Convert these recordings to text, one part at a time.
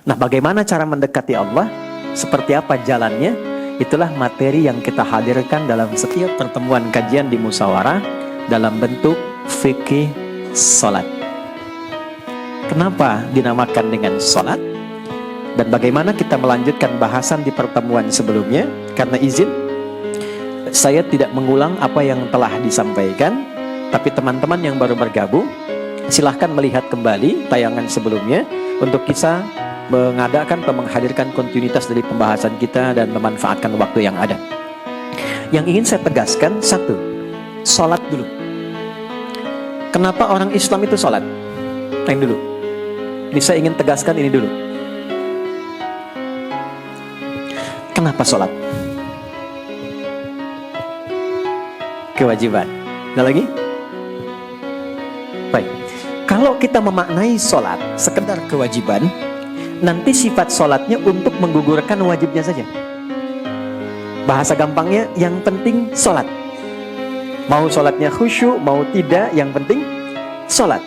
Nah, bagaimana cara mendekati Allah? Seperti apa jalannya? Itulah materi yang kita hadirkan dalam setiap pertemuan kajian di Musyawarah dalam bentuk fikih salat. Kenapa dinamakan dengan salat? Dan bagaimana kita melanjutkan bahasan di pertemuan sebelumnya? Karena izin, saya tidak mengulang apa yang telah disampaikan, tapi teman-teman yang baru bergabung, silahkan melihat kembali tayangan sebelumnya untuk kita mengadakan atau menghadirkan kontinuitas dari pembahasan kita dan memanfaatkan waktu yang ada. Yang ingin saya tegaskan, satu, sholat dulu. Kenapa orang Islam itu sholat? Yang dulu. Ini saya ingin tegaskan ini dulu. Kenapa sholat? Kewajiban. Ada lagi? Baik. Kalau kita memaknai sholat sekedar kewajiban, nanti sifat sholatnya untuk menggugurkan wajibnya saja. Bahasa gampangnya, yang penting sholat. Mau sholatnya khusyuk, mau tidak, yang penting sholat.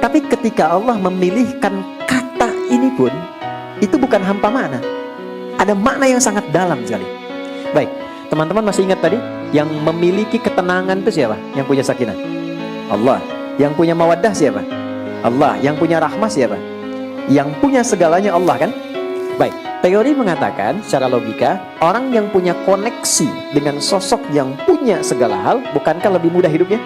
Tapi ketika Allah memilihkan kata ini pun, itu bukan hampa makna. Ada makna yang sangat dalam sekali. Baik, teman-teman masih ingat tadi, yang memiliki ketenangan itu siapa? Yang punya sakinah? Allah. Yang punya mawaddah siapa? Allah. Yang punya rahmah siapa? Yang punya segalanya Allah, kan? Baik, teori mengatakan secara logika, orang yang punya koneksi dengan sosok yang punya segala hal, bukankah lebih mudah hidupnya?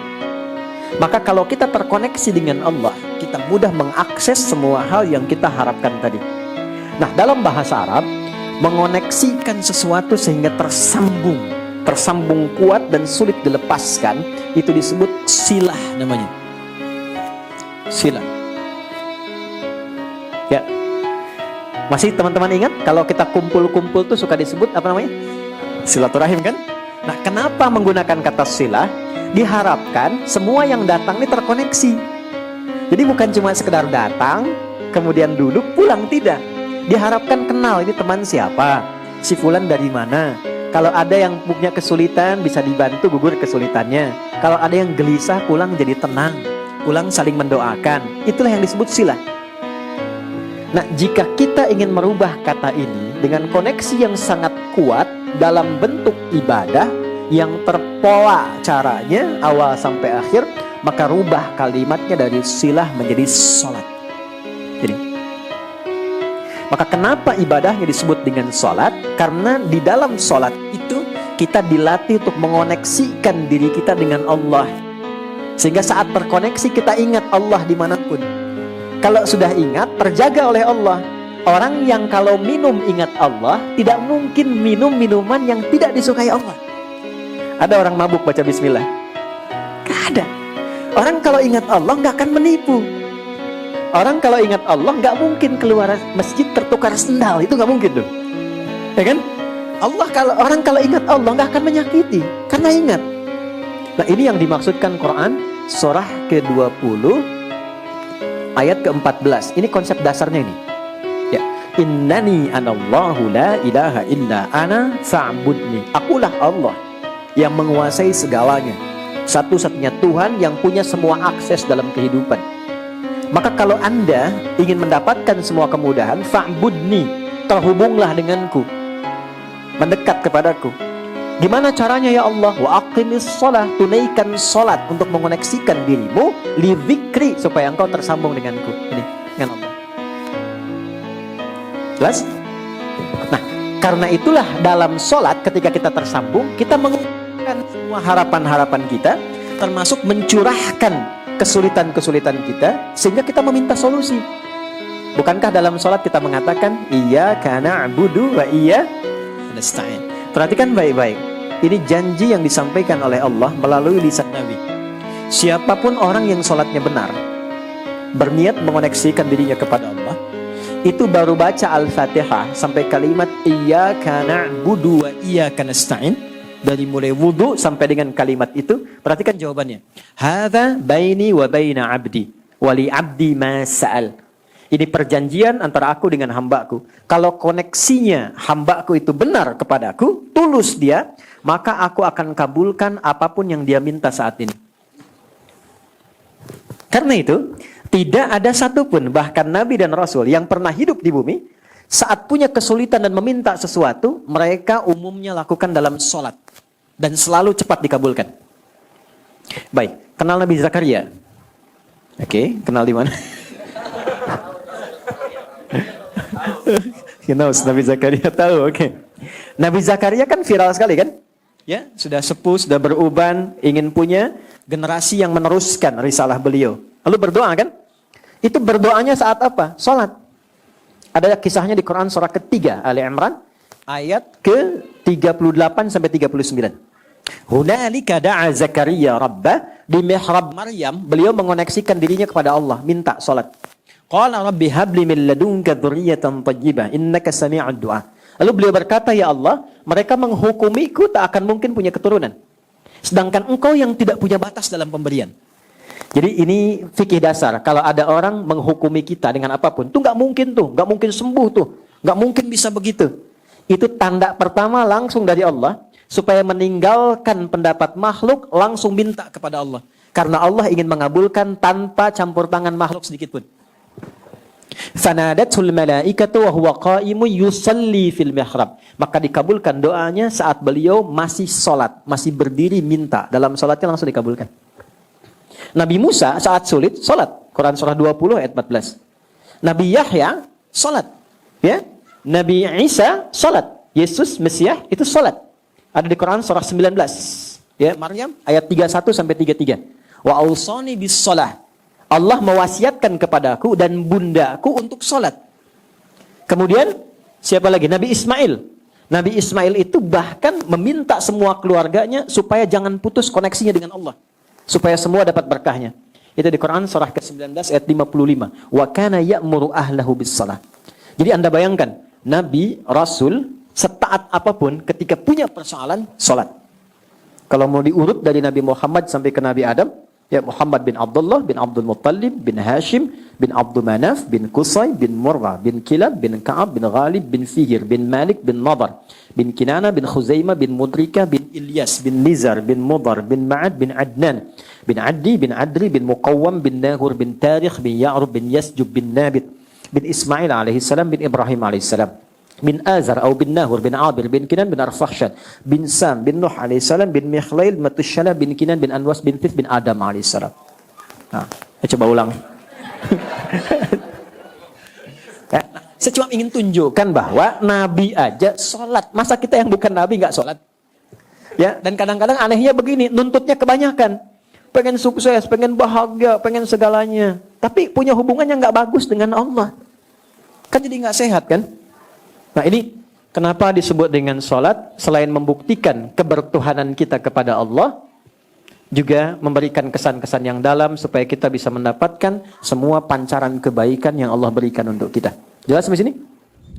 Maka kalau kita terkoneksi dengan Allah, kita mudah mengakses semua hal yang kita harapkan tadi. Nah, dalam bahasa Arab, mengoneksikan sesuatu sehingga tersambung kuat dan sulit dilepaskan, itu disebut silah namanya. Silah. Ya, masih teman-teman ingat kalau kita kumpul-kumpul tuh suka disebut apa namanya? Silaturahim, kan? Nah, kenapa menggunakan kata silah? Diharapkan semua yang datang ini terkoneksi. Jadi bukan cuma sekedar datang, kemudian duduk, pulang, tidak. Diharapkan kenal, ini teman siapa, si fulan dari mana. Kalau ada yang punya kesulitan, bisa dibantu gugur kesulitannya. Kalau ada yang gelisah, pulang jadi tenang, pulang saling mendoakan. Itulah yang disebut silah. Nah, jika kita ingin merubah kata ini dengan koneksi yang sangat kuat dalam bentuk ibadah yang terpola caranya awal sampai akhir, maka rubah kalimatnya dari silah menjadi sholat. Jadi, maka kenapa ibadahnya disebut dengan sholat? Karena di dalam sholat itu kita dilatih untuk mengoneksikan diri kita dengan Allah, sehingga saat terkoneksi kita ingat Allah dimanapun. Kalau sudah ingat, terjaga oleh Allah. Orang yang kalau minum ingat Allah, tidak mungkin minum minuman yang tidak disukai Allah. Ada orang mabuk baca bismillah? Gak ada. Orang kalau ingat Allah gak akan menipu. Orang kalau ingat Allah gak mungkin keluar masjid tertukar sendal. Itu gak mungkin tuh, ya kan? Orang kalau ingat Allah gak akan menyakiti, karena ingat. Nah, ini yang dimaksudkan Quran surah ke-20 ayat ke-14. Ini konsep dasarnya ini. Ya, innani anallahu la ilaha illa ana fa'budni. Akulah Allah yang menguasai segalanya, satu-satunya Tuhan yang punya semua akses dalam kehidupan. Maka kalau Anda ingin mendapatkan semua kemudahan, fa'budni, terhubunglah denganku, mendekat kepadaku. Gimana caranya ya Allah? Wa aqimis shalah, tunaikan salat untuk mengoneksikan dirimu li dzikri, supaya engkau tersambung denganku. Ini dengan Allah. Jelas? Nah, karena itulah dalam salat ketika kita tersambung, kita mengungkapkan semua harapan-harapan kita, termasuk mencurahkan kesulitan-kesulitan kita, sehingga kita meminta solusi. Bukankah dalam salat kita mengatakan iyyaka na'budu wa iyyaka nasta'in? Perhatikan baik-baik. Ini janji yang disampaikan oleh Allah melalui lisan Nabi. Siapapun orang yang sholatnya benar, berniat mengoneksikan dirinya kepada Allah, itu baru baca Al-Fatihah sampai kalimat iyyaka na'budu wa iyyaka nasta'in, dari mulai wudu sampai dengan kalimat itu, perhatikan jawabannya. Hadza baini wa baina 'abdi wa li 'abdi ma sa'al. Ini perjanjian antara aku dengan hambaku. Kalau koneksinya hambaku itu benar kepadaku, tulus dia, maka aku akan kabulkan apapun yang dia minta saat ini. Karena itu, tidak ada satupun, bahkan Nabi dan Rasul yang pernah hidup di bumi, saat punya kesulitan dan meminta sesuatu, mereka umumnya lakukan dalam sholat. Dan selalu cepat dikabulkan. Baik, kenal Nabi Zakaria? Oke, kenal di mana? Kenal Nabi Zakaria, tahu, oke. Nabi Zakaria kan viral sekali kan? Ya, sudah sepuh, sudah beruban, ingin punya generasi yang meneruskan risalah beliau. Lalu berdoa kan? Itu berdoanya saat apa? Sholat. Ada kisahnya di Quran surah ketiga, Ali Imran, ayat ke-38 sampai 39. Hunalika da'a Zakaria rabbah, di mihrab Maryam, beliau mengoneksikan dirinya kepada Allah, minta sholat. Qala rabbi habli min ladunka dzurriyyatan thayyibah innaka sami'ud du'a. Lalu beliau berkata, ya Allah, mereka menghukumiku tak akan mungkin punya keturunan. Sedangkan engkau yang tidak punya batas dalam pemberian. Jadi ini fikih dasar. Kalau ada orang menghukumi kita dengan apapun, itu nggak mungkin tuh, nggak mungkin sembuh tuh, nggak mungkin bisa begitu. Itu tanda pertama langsung dari Allah, supaya meninggalkan pendapat makhluk, langsung minta kepada Allah. Karena Allah ingin mengabulkan tanpa campur tangan makhluk sedikit pun. Fanadatul malaikatu wa huwa qa'imun yusalli fil mihrab. Maka dikabulkan doanya saat beliau masih sholat, masih berdiri minta. Dalam sholatnya langsung dikabulkan. Nabi Musa saat sulit sholat. Quran surah 20 ayat 14. Nabi Yahya sholat. Ya. Nabi Isa sholat. Yesus Mesias itu sholat. Ada di Quran surah 19. Ya, Maryam ayat 31 sampai 33. Wa ausani bis shalah. Allah mewasiatkan kepadaku dan bundaku untuk sholat. Kemudian siapa lagi? Nabi Ismail. Nabi Ismail itu bahkan meminta semua keluarganya supaya jangan putus koneksinya dengan Allah, supaya semua dapat berkahnya. Itu di Quran surah ke-19 ayat 55. Wa kana ya'muru ahlahu bis shalah. Jadi Anda bayangkan, Nabi, Rasul, setaat apapun ketika punya persoalan, sholat. Kalau mau diurut dari Nabi Muhammad sampai ke Nabi Adam, ya Muhammad bin Abdullah, bin Abdul Muttalib, bin Hashim, bin Abdul Manaf, bin Qusay, bin Murrah, bin Kilab, bin Ka'ab, bin Ghalib, bin Fihir, bin Malik, bin Nadar, bin Kinana, bin Khuzaimah, bin Mudrika, bin Ilyas, bin Nizar, bin Mudar, bin Ma'ad, bin Adnan, bin Addi, bin Adri, bin Muqawwam, bin Nahur, bin Tarikh, bin Ya'rub, bin Yasjub, bin Nabit, bin Ismail alaihissalam, bin Ibrahim alaihissalam, bin Azar atau bin Nahur, bin Abir, bin Kinan, bin Arfakhshad, bin Sam, bin Nuh alaihissalam, bin Mikhlail, Matushala, bin Kinan, bin Anwas, bin Thith, bin Adam alaihissalam. Nah, saya coba ulang. Saya cuma ingin tunjukkan bahwa Nabi aja sholat. Masa kita yang bukan Nabi nggak sholat? Ya, dan kadang-kadang anehnya begini, nuntutnya kebanyakan. Pengen sukses, pengen bahagia, pengen segalanya. Tapi punya hubungannya nggak bagus dengan Allah. Kan jadi nggak sehat kan? Nah ini kenapa disebut dengan sholat, selain membuktikan kebertuhanan kita kepada Allah, juga memberikan kesan-kesan yang dalam supaya kita bisa mendapatkan semua pancaran kebaikan yang Allah berikan untuk kita. Jelas sampai sini?